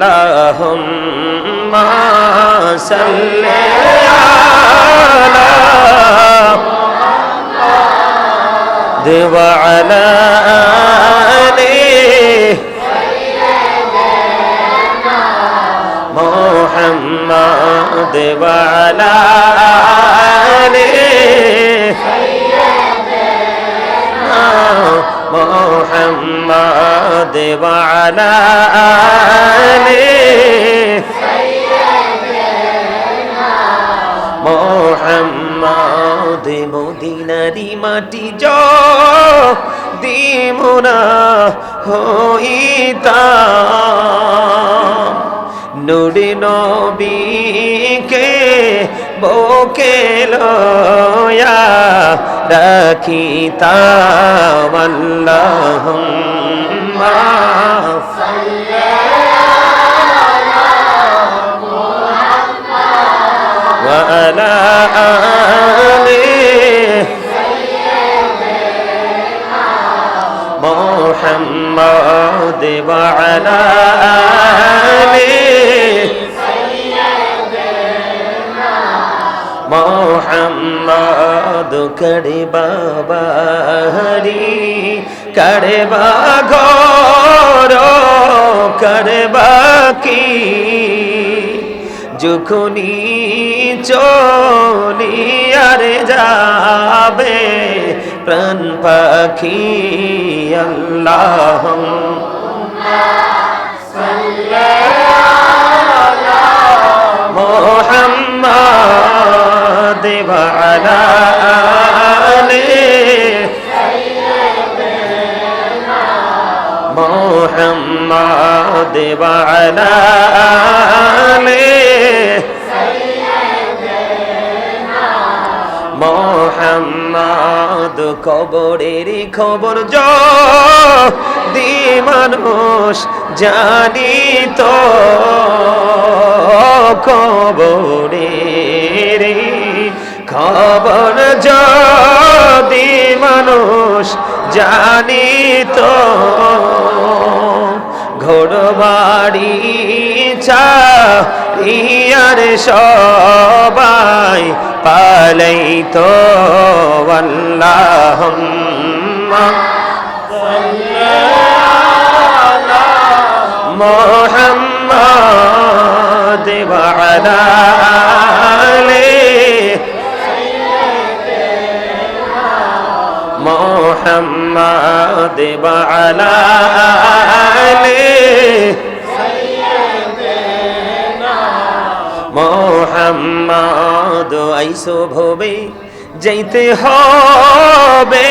আল্লাহুম্মা সাল্লি আলা ওয়া আলা আলি মুহাম্মাদ ওয়া আলা আলি মুহাম্মাদ ওয়া আলা আলি মুহাম্মাদ মদিনারি মাটি যদি মোরা হইতাম নূরে নবীকে বুকে লয়া রাখিতাম আল্লাহুম্মা সাল্লি আলা মুহাম্মাদ ওয়া আলা আলি মুহাম্মাদ ওয়া আলা আলি মুহাম্মাদ করে বাবারি করে বাঘর করে বাকি যখনি চলিয়ারে যাবে প্রাণ পাখি আল্লাহুম্মা সাল্লি আলা মুহাম্মাদ ওয়া আলা আলি মুহাম্মাদ ওয়া আলা আলি মুহাম্মাদ কবরের খবর যদি মানুষ জানিত কবরের খবর যদি মানুষ জানিত ঘোড়বাড়ি চারিয়ার সবাই পালাইতো আল্লাহুম্মা সাল্লি আলা মুহাম্মাদ ওয়া আলা আলি মুহাম্মাদ ওয়া আলা আলি মুহাম্মাদ আইসো ভবে যাইতে হবে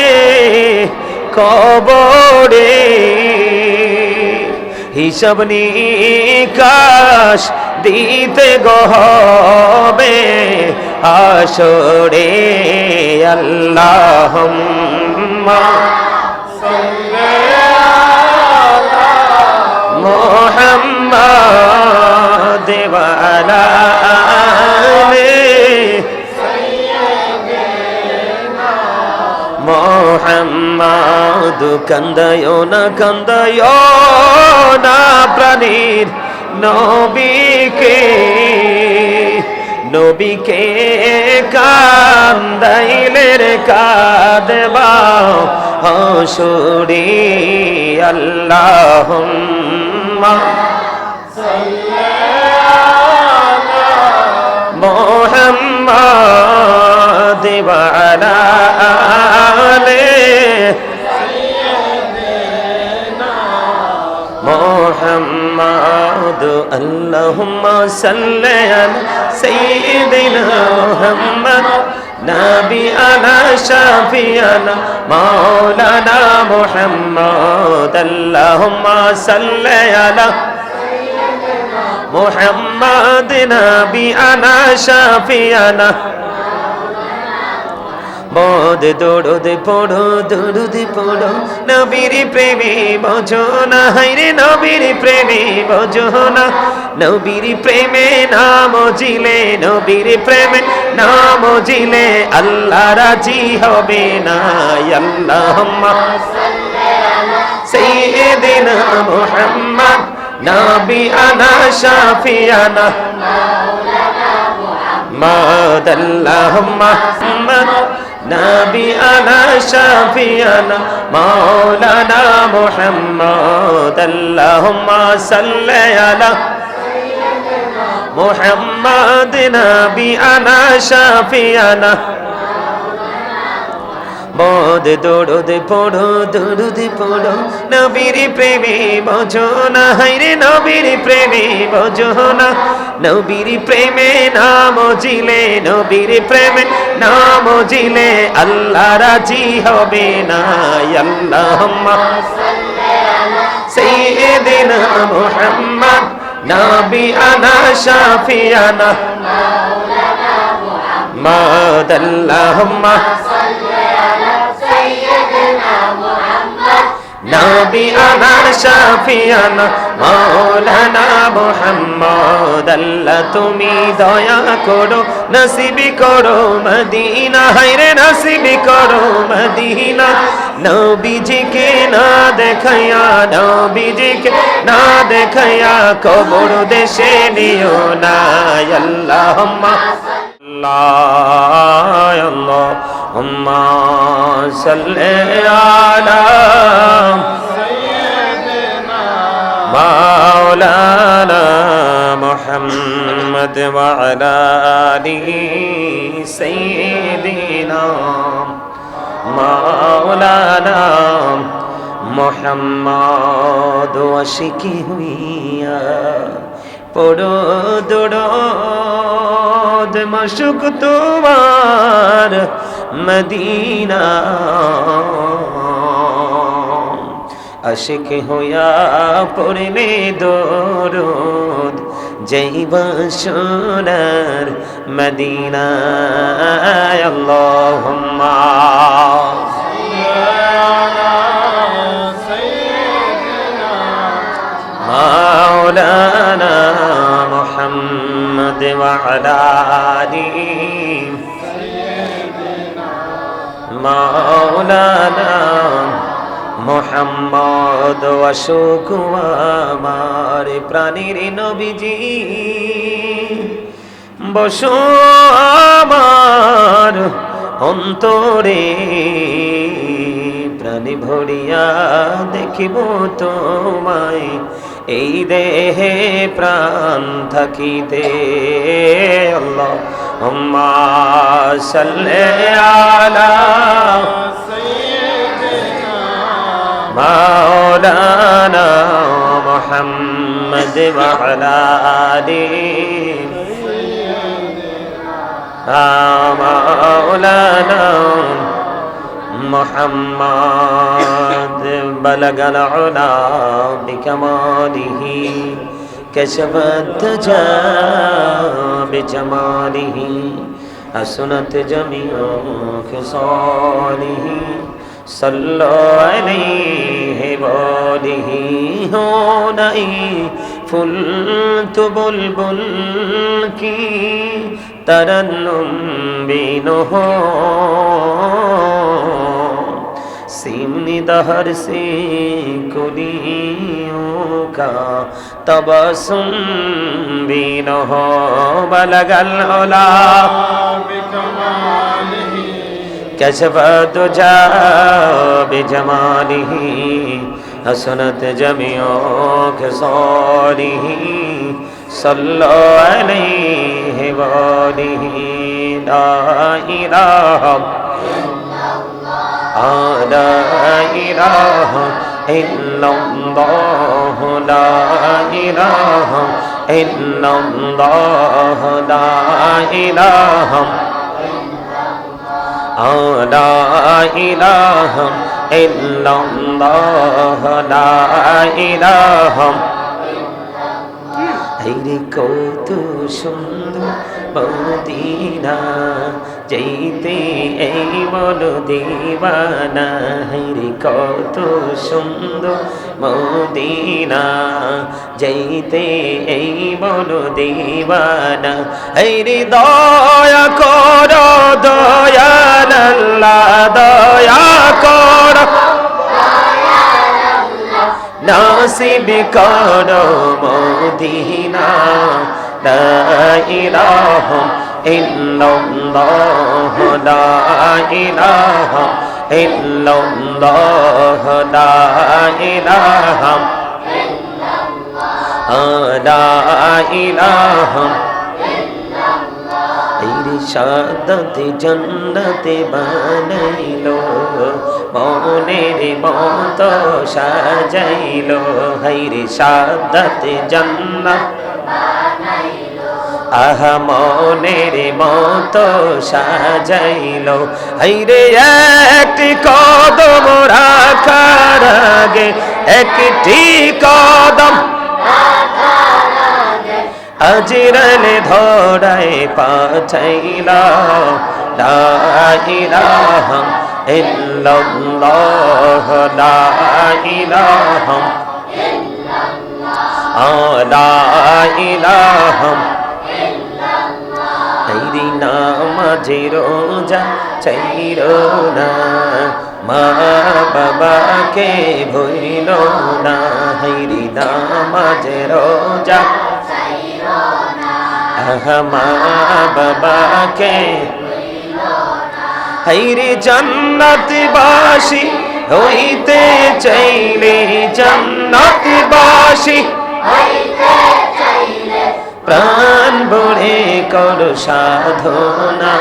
কবরে হিসাব নিকাশ দিতে হবে হাসরে আল্লাহুম্মা সাল্লি আলা মুহাম্মাদ ওয়া আলা আলি মুহাম্মাদ কান্দায়ো না প্রাণীর নবীকে কান্দাইলে রে কাঁদবা হাসরে আল্লাহুম্মা সাল্লি আলা মুহাম্মাদ ওয়া আলা আলি মুহাম্মাদ আল্লাহুম্মা সাল্লি আলা সাইয়্যিদিনা মুহাম্মাদ নাবিয়ানা শাফিয়ানা মাওলানা মুহাম্মাদ আল্লাহুম্মা সাল্লি আলা মুহাম্মাদ নাবিয়ানা শাফিয়ানা মদ দরুদ পড়ো নবীর প্রেমে বোঝো না হায়রে নবীর প্রেমে বোঝো না নবীর প্রেমে নাম জিলে নবীর প্রেমে নাম জিলে আল্লাহ রাজি হবে না আল্লাহুম্মা সাল্লি আলা সাইয়্যিদিনা মুহাম্মদ نبينا شافينا محمد اللهم محمد نبينا شافينا مولانا محمد اللهم صل على محمد نبينا شافينا মদ দরুদ পড়ো নবীর প্রেমে বোঝো না হায়রে নবীর প্রেমে বোঝো না নবীর প্রেমে নাম জিলে নবীর প্রেমে নাম জিলে আল্লাহ রাজি হবে না আল্লাহুম্মা সাল্লি আলা সাইয়্যিদিনা মুহাম্মদ নবিয়ানা শাফিয়ানা মাওলানা মুহাম্মদ আল্লাহুম্মা নবিয়ানা শাফিয়ানা মাওলানা মুহাম্মদ আল্লাহ তুমি দয়া করো নসিব করো মদিনা হায়রে নসিব করো মদিনা নবীজিকে না দেখায়া নবীজিকে না দেখায়া কবর দেশে নিও না আল্লাহুম্মা আল্লাহুম্মা সাল্লি আলা সাইয়্যিদিনা মাওলানা মুহাম্মদ ওয়া আলা আলিহি সাইয়্যিদিনা মাওলানা মুহাম্মদ ওয়াশিকি হুইয়া পড়ো দরুদ মশক তোমার মদিনা আশিক হইয়া পড়লে দরুদ যাইবা সোনার মদিনা আল্লাহুম্মা مولانا محمد وعلى آله مولانا محمد وشكوى আমার প্রাণের নবীজি বসো আমার অন্তরে প্রাণী ভরিয়া দেখিব তোমায় এই দেহে প্রাণ থাকিতে আল্লাহুম্মা সাল্লি আলা সাইয়্যিদিনা মাওলানা মুহাম্মদ ওয়া আলা আলিহি মাওলানা محمد بلغ العلا بكماله كشف الدجى بجماله حسنت جميع خصاله صلوا عليه وآله هونئ فلت بلبل کی ترنم بینه सिमनी दहर से कुलियों का तबसुम भी न हो बलगल उला बिकमालिही कशफ दुजा बिजमालिही हसनत जमियो खसालिही सल्लो अलैहि वालिही ला इलाहा لا إله إلا الله لا إله إلا الله لا إله لا إله إلا الله لا إله হায়রে কত সুন্দর মদিনা যাইতে এই মন দিওয়ানা হায়রে কত সুন্দর মদিনা যাইতে এই মন দিওয়ানা হায়রে দয়া করো দয়াল আল্লাহ দয়া করো নাসিব করো মদিনা লা ইলাহা ইল্লাল্লাহ লা ইলাহা ইল্লাল্লাহ লা ইলাহা লা ইলাহা ইরশাদতে জান্নাতে বানাইলো মনের মতো সাজাইলো হাইরে সাদাতে জান্নাত আহা মনের মতো সাজাইলো হাইরে একটি কদম রাখার আগে একটি কদম আজরালে ধরায় পাঠাইলা লা ইলাহা ইল্লাল্লাহ লা ইলাহা লা ইলাহা তেরি নামাজে রোজা চাইরো না মা বাবাকে ভুইলো না হাইরি নামাজে রোজা মা বাবাকে হাইরে জান্নাতবাসী হইতে চাইলে জান্নাতবাসী প্রাণ ভরে করো সাধনা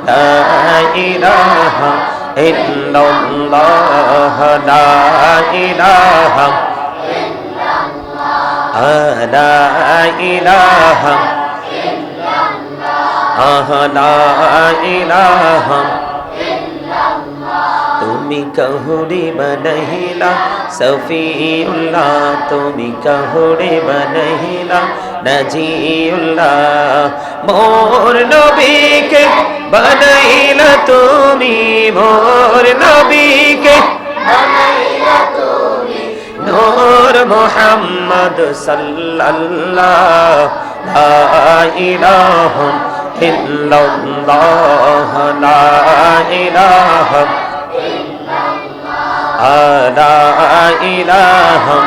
লা ইলাহা ইল্লাল্লাহ লা ইলাহা লা ইলাহা লা ইলাহা তুমি কহুরে বনহিলা সফিউল্লাহ তুমি কহুরে বনহিলা নজিউল্লাহ মোর নবীকে বনহিলা তুমি মোর নবীকে বনহিলা তুমি নূর মুহাম্মদ সাল্লাল্লাহ লা ইলাহা ইল্লাল্লাহ লা ইলাহা লা ইলাহা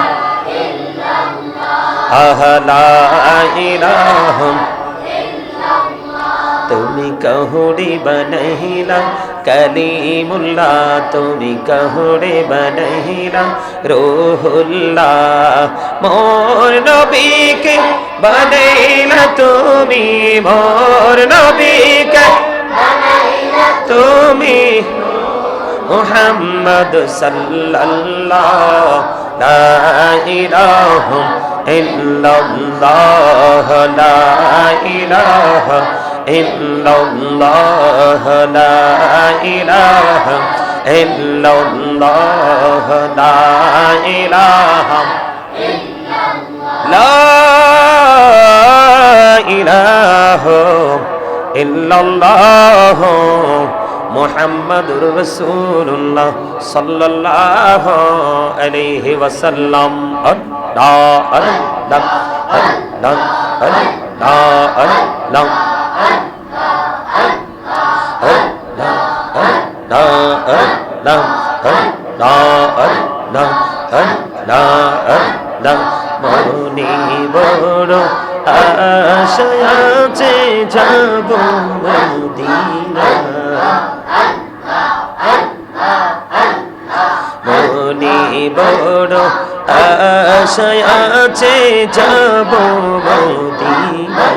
লা ইলাহা তুমি কহুরে বনহিলা কলিমুল্লাহ তুমি কহুরে বনহিলা রূহুল্লাহ মোর নবীকে বনহিলা তুমি মোর নবীকে বনহিলা তুমি মুহাম্মদ সাল্লাল্লাহ লা ইলাহা ইল্লাল্লাহ লা ইলাহা ইল্লাল্লাহ লা ইলাহা ইল্লাল্লাহ লা ইলাহা লা ইলাহা ইল্লাল্লাহ মুহাম্মাদুর রাসূলুল্লাহ সাল্লাল্লাহু আলাইহি ওয়াসাল্লাম আল্লাহ আল্লাহ আল্লাহ আল্লাহ আল্লাহ মনে বড় আশা আছে যাব মদিনা মনে বড় আশা আছে যাব মদিনা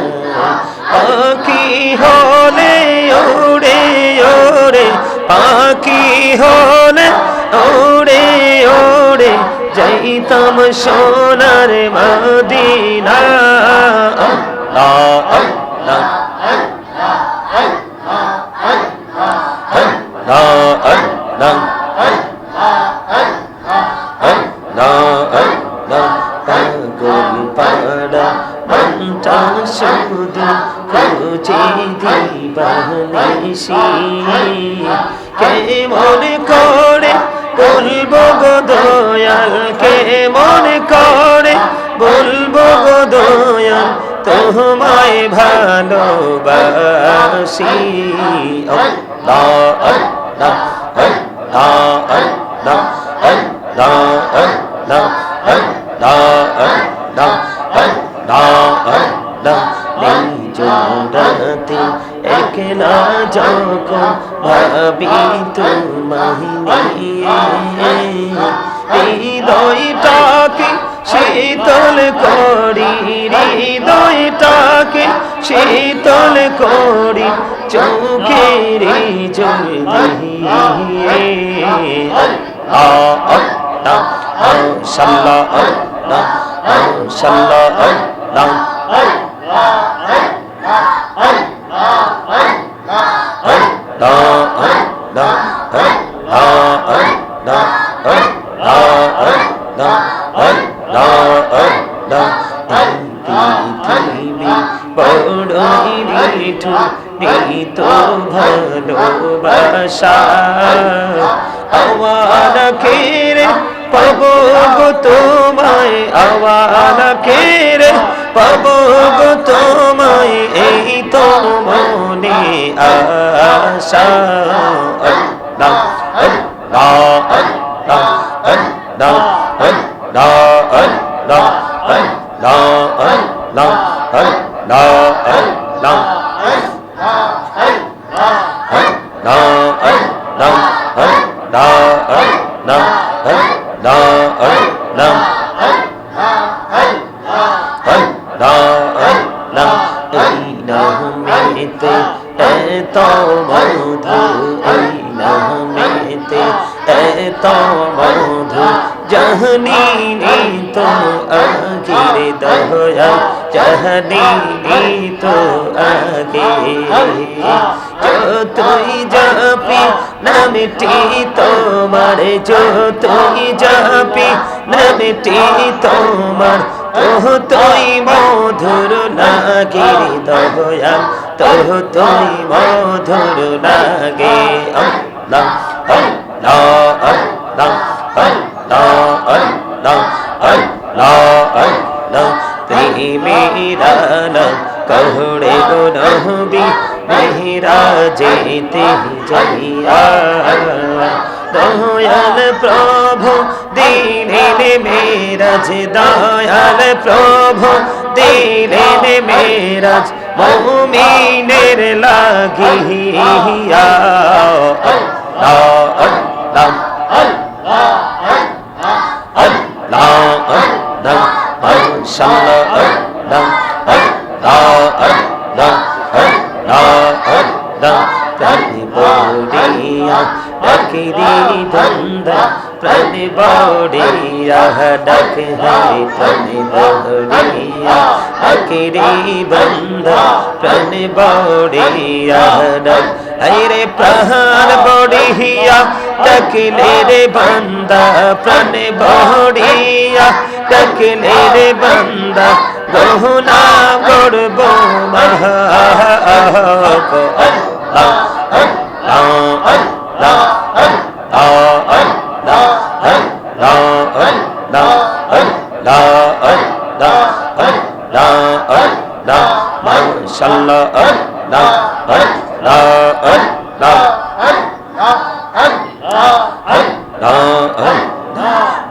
পাখি হলে ওড়ে ওড়ে পাখি হলে ওড়ে ওড়ে যাইতাম সোনার মদিনা আল্লাহ আল্লাহ আল্লাহ পাগল পাড়া মনটা শুধু খুঁজে দিবানিসি কেমন করে বলবো গো দয়াল কেমন করে বলবো গো দয়াল তোমায় ভালোবাসি আল্লাহ আল্লাহ আল্লাহ আল্লাহ আল্লাহ আল্লাহ জোড়াতে একলা যখন ভাবি তোমায় নিয়ে হৃদয়টাকে শীতল করি হৃদয়টাকে শীতল করি চোখের জল দিয়ে সাল্লাহ সাল্লাহ ভালোবাসা আওয়াজ খেরে পাবো গো তোমায় আওয়াজ খেরে পাবো গো তোমায় এই তো মনে আশা আল্লাহ আল্লাহ আল্লাহ আল্লাহ আল্লাহ আল্লাহ আল্লাহ আল্লাহ जहनी तो आगे दया जहनी तो आगे जो तुई जापी न मिटी তোমার जो तुई जापी न मिटी তোমার तो तुई मधुर लागे दया तो तुई मधुर लागे अल्लाह अल्लाह अल्लाह मेरा नाम कहड़े गो नबी मेरा जेते जलिया दयाल प्रभु दीने मेरा दयाल प्रभु दीने मेरा मोमिनेर लागिया अल्लाह अल्लाह प्रतिबोड़िया डक है प्रतिबोड़िया अकेरी बंदा प्रतिबोड़िया डक अरे प्राण बोड़िया डकले रे बंदा प्रतिबोड़िया डकले रे बंदा गहुना गोड़बो महा को अल्लाह अल्लाह अल्लाह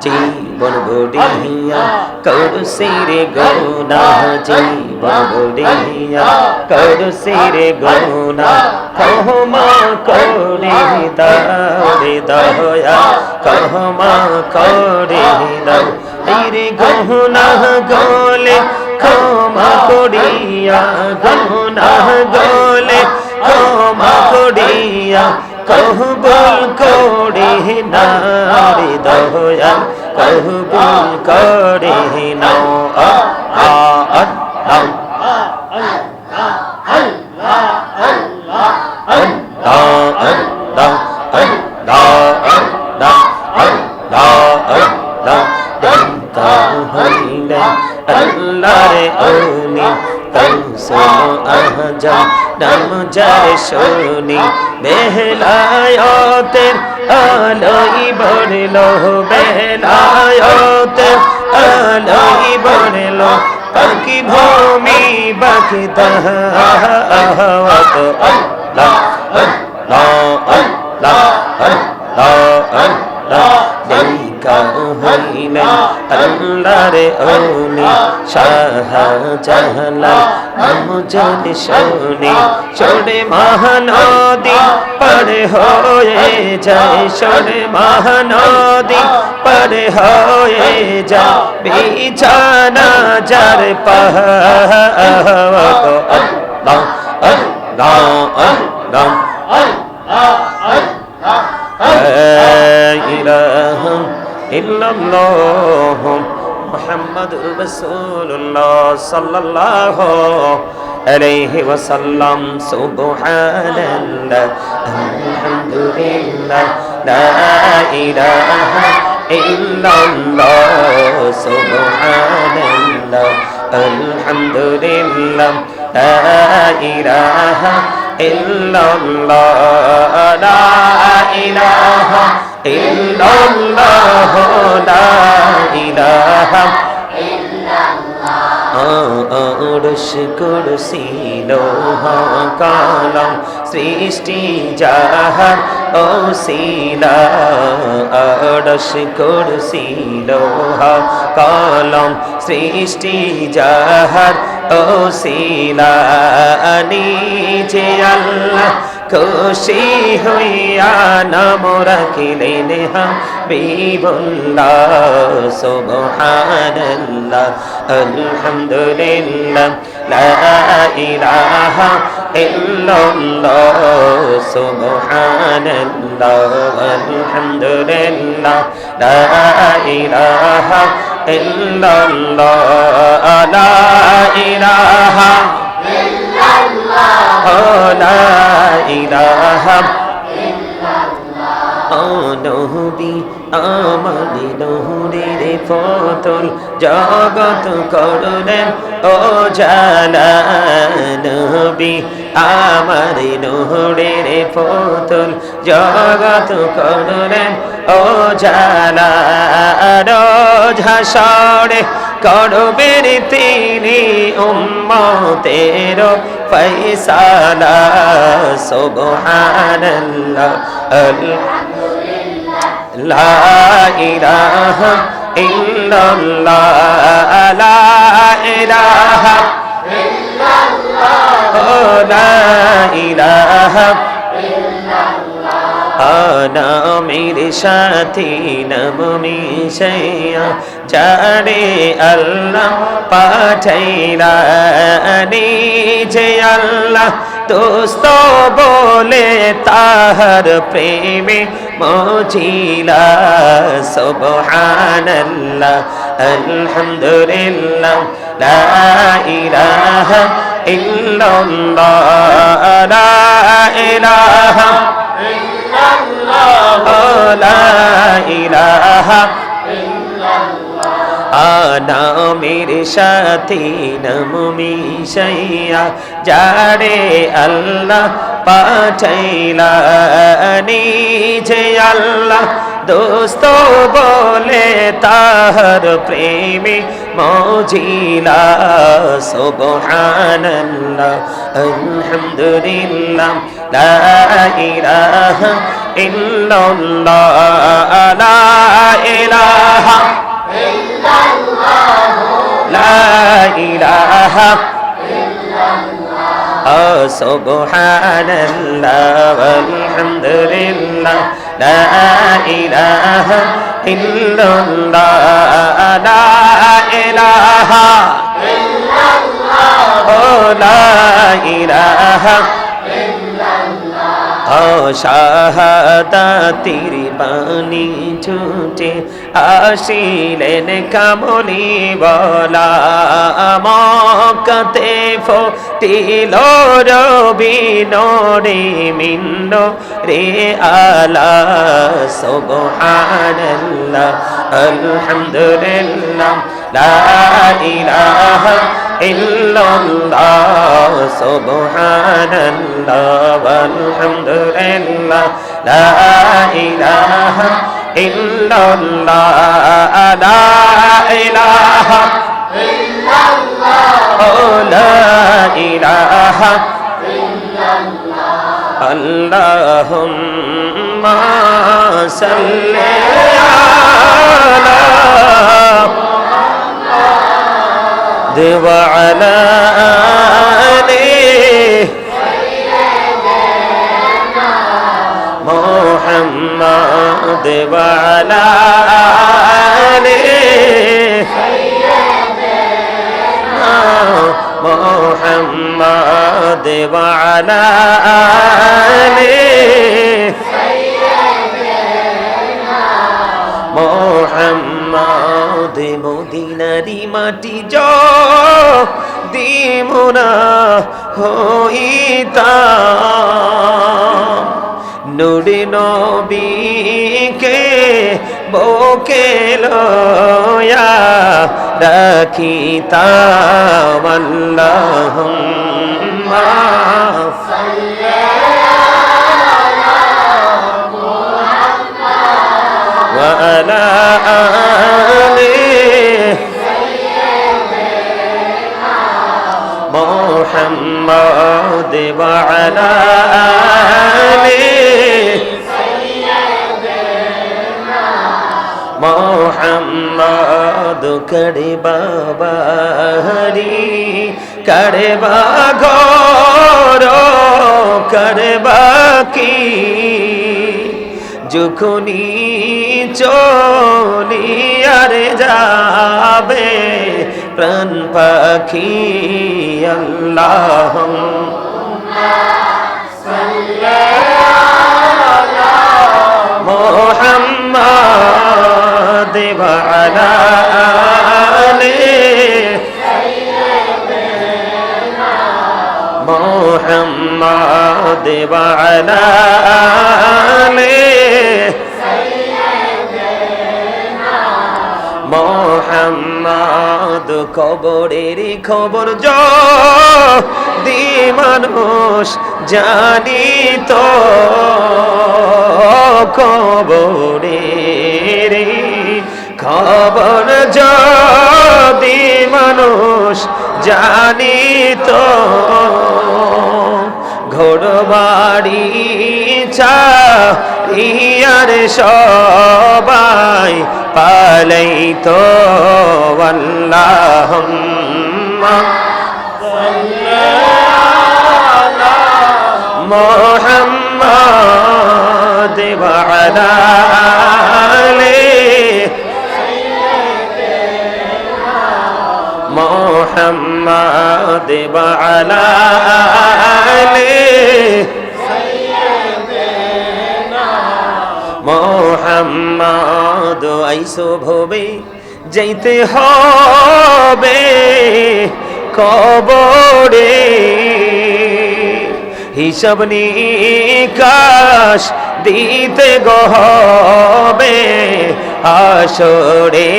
जीवन बुढ़िया कर सिरे गौना जीवन बुढ़िया कर सिरे गौना कहो माँ कौड़ी दे दया कहो माँ कौड़ी दो तेरे गौना गोले क्षमा करिया गौना गोले क्षमा करिया কবুল করে নারে দয়া কবুল করে নাও আল্লাহ নাম যারে শুনি বেলায়েতের আলোই বড়লো বেলায়েতের আলোই বড়লো পাখি ভূমি বাকি দাওয়াত আল্লাহ আল্লাহ আল্লাহ আল্লাহ আল্লাহ দেখা হইলেন আল্লাহর ওলি শাহজালাল নাম যদি শুনি চলে মহানদী পার হয়ে যায় চলে মহানদী পার হয়ে যায় বিছানা যার পাহাড় আল্লাহ আল্লাহ আল্লাহ لا إله إلا الله محمد رسول الله صلى الله عليه وسلم سبحان الله الحمد لله لا إله إلا الله سبحان الله الحمد لله لا إله إلا الله لا إله إلا الله لا إله إلا الله أرش كرسي لوح قلم সৃষ্টি যাহার ওসিলা আরশ কুরসি লোহ কলম সৃষ্টি যাহার ওসিলা নিজে আল্লাহ খুশি হইয়া নাম রাখিলেন হাবিবুল্লাহ সুবহানাল্লাহ আলহামদুলিল্লাহ লা ইলাহা ইল্লাল্লাহ সুবহানাল্লাহ আলহামদুলিল্লাহ লা ইলাহা ইল্লাল্লাহ লা ইলাহা ইল্লাল্লাহ লা ইলাহা নবী আমার নূরের ফতল জগৎ করলেন ও জালা নবী আমার নূরের ফতল জগৎ করলেন ও জালা রোজ হাসরে করবেন তিনি উম্মতের ফয়সালা সুবহানাল্লাহ লা ইলাহা ইল্লাল্লাহ লা ইলাহা ইল্লাল্লাহ লা ইলাহা নামের সাথে নাম মিশাইয়া যারে আল্লাহ পাঠাইলা নিজে আল্লাহ দোস্ত বলে তাহার প্রেমে মজিলা সুবহানাল্লাহ আলহামদুলিল্লাহ লা ইলাহা ইল্লাল্লাহ লা ইলাহা ইল্লাল্লাহ লা ইলাহা নামের সাথে নাম মিশাইয়া যারে আল্লাহ পাঠাইলা নিজে আল্লাহ দোস্ত বলে তাহার প্রেমে মজিলা সুবহানাল্লাহ আলহামদুলিল্লাহ লা ইলাহা ইল্লাল্লাহ লা ইলাহা ইল্লাল্লাহ লা ইলাহা সুবহানাল্লাহ আলহামদুলিল্লাহ লা ইলাহা ইল্লাল্লাহ লা ইলাহা ইল্লাল্লাহ লা ইলাহা শাহাদাতের বাণী ছুটে আসিলেন কামলি বলা মক্কাতে ফুটিল রবি নূরে মিন্ন রে আলা সুবহানাল্লাহ আলহামদুলিল্লাহ লা ইলাহা ইল্লাল্লাহ সুবহানাল্লাহ আলহামদুলিল্লাহ লা ইলাহা ইল্লাল্লাহ লা ইলাহা ইল্লাল্লাহ লা ইলাহা ইল্লাল্লাহ আল্লাহুম্মা সাল্লি আলা ওয়া আলা আলি মুহাম্মাদ ওয়া আলা আলি মুহাম্মাদ ওয়া আলা আলি মুহাম্মাদ মদিনারি মাটি যদি মোরা হইতাম নূরে নবীকে বুকে লয়া রাখিতাম আল্লাহুম্মা সাল্লি আলা মুহাম্মাদ ওয়া আলা আলি মুহাম্মাদ ওয়া আলা আলি মুহাম্মাদ করে বাবারি করে বাঘর করে বাকি যখনি চলিয়ার যাবে প্রাণ পাখি আল্লাহুম্মা সাল্লি আলা মুহাম্মাদ ওয়া আলা আলি মুহাম্মাদ ওয়া আলা আলি মুহাম্মাদ কবরের খবর যদি মানুষ জানিত কবরের খবর যদি মানুষ জানিত ঘোড়বাড়ি চারিয়ার সবাই পালাইতো আল্লাহুম্মা সাল্লি আলা মুহাম্মাদ ওয়া আলা আলি মুহাম্মাদ ওয়া আলা আলি মুহাম্মাদ আইসো ভবে যাইতে হবে কবরে হিসাব নিকাশ দিতে গহবে হাসরে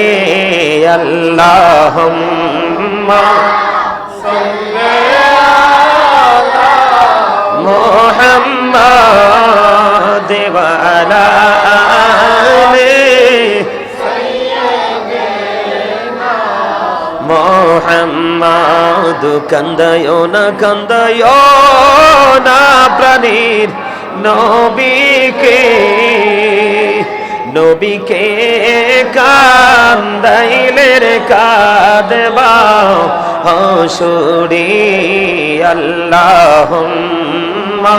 আল্লাহুম্মা সাল্লি আলা মুহাম্মাদ ওয়া আলা আলি মুহাম্মাদ কান্দায়ো না প্রাণীর নবীকে নবীকে কান্দাইলে রে কাঁদবা হাসরে আল্লাহুম্মা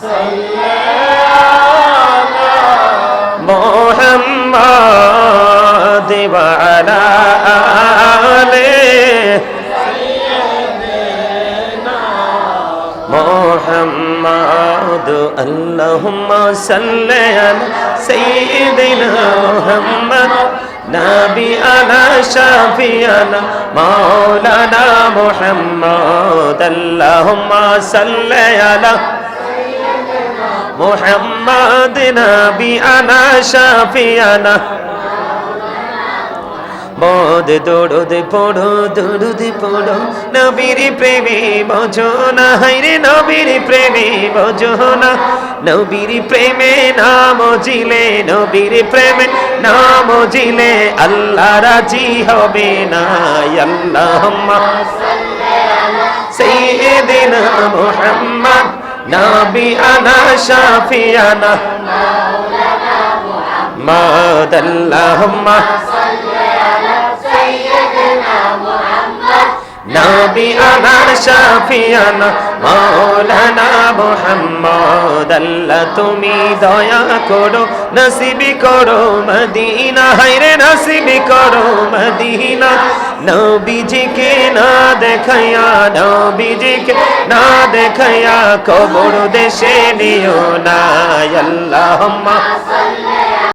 সাল্লি আলা মুহাম্মাদ ওয়া আলা আলি মুহাম্মাদ আল্লাহুম্মা সাল্লি আলা সাইয়্যিদিনা মুহাম্মাদ নাবিয়ানা শাফিয়ানা মাওলানা মুহাম্মাদ আল্লাহুম্মা সাল্লি আলা মুহাম্মাদ নাবিয়ানা শাফিয়ানা মদ দরুদ পড়ো নবীর প্রেমে বোঝো না হায়রে নবীর প্রেমে বোঝো না নবীর প্রেমে নাম জিলে নবীর প্রেমে নাম জিলে আল্লাহ রাজি হবে না আল্লাহুম্মা সাল্লি আলা সাইয়্যিদিনা মুহাম্মদ নবী আনা শাফিয়ানা মাওলানা আল্লাহুম্মা নবী আনা শাফিয়ানা মাওলানা মুহাম্মদ আল্লাহ তুমি দয়া করো নসিবি করো মদিনা হায়রে নসিবি করো মদিনা নবীজিকে না দেখায়া নবীজিকে না দেখায়া কবর দেশে নিও না আল্লাহুম্মা